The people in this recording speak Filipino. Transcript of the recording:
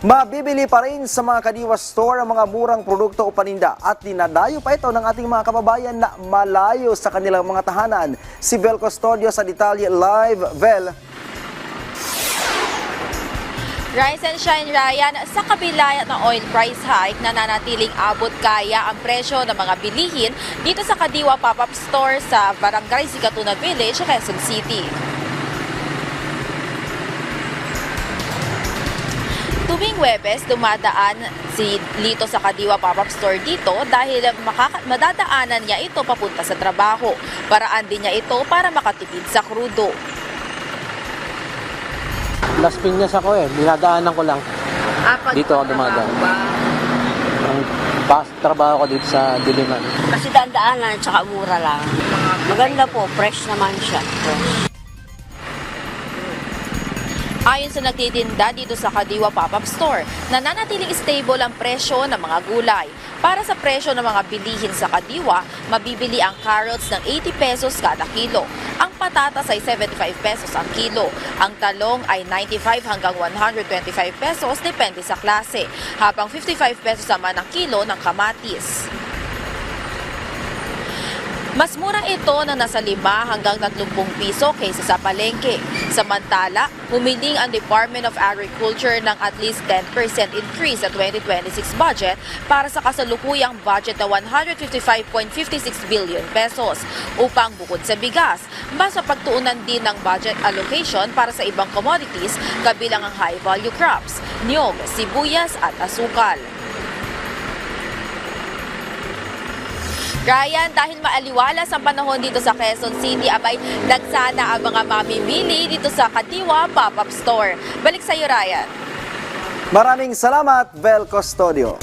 Mabibili pa rin sa mga Kadiwa Store ang mga murang produkto o paninda at dinadayo pa ito ng ating mga kababayan na malayo sa kanilang mga tahanan. Si Vel Custodio sa Detalye Live. Vel. Rise and shine, Ryan, sa kabila ng oil price hike, nananatiling abot kaya ang presyo ng mga bilihin dito sa Kadiwa Pop-Up Store sa Barangay Sikatuna Village, Quezon City. Tuwing Huwebes, dumadaan si Lito sa Kadiwa Pop-Up Store dito dahil madadaanan niya ito papunta sa trabaho. Paraan din niya ito para makatipid sa krudo. Las Piñas ako dinadaanan ko lang. Dito ako dumadaan. Ang trabaho ko dito sa Diliman. Kasi daan-daanan, tsaka mura lang. Maganda po, fresh naman siya. Fresh. Ayon sa nagtitinda dito sa Kadiwa Pop-Up Store, nananatiling stable ang presyo ng mga gulay. Para sa presyo ng mga bilihin sa Kadiwa, mabibili ang carrots ng 80 pesos kada kilo. Ang patatas ay 75 pesos ang kilo. Ang talong ay 95 hanggang 125 pesos depende sa klase, habang 55 pesos naman ang kilo ng kamatis. Mas mura ito na nasa 5 hanggang 30 piso kaysa sa palengke. Samantala, humiling ang Department of Agriculture ng at least 10% increase sa 2026 budget para sa kasalukuyang budget na 155.56 billion pesos upang bukod sa bigas, mas mapagtuunan din ng budget allocation para sa ibang commodities kabilang ang high-value crops, niyog, sibuyas at asukal. Ryan, dahil maaliwalas ang panahon dito sa Quezon City, abay nagsana ang mga mamimili dito sa Kadiwa Pop-Up Store. Balik sa iyo, Ryan. Maraming salamat, Vel Custodio.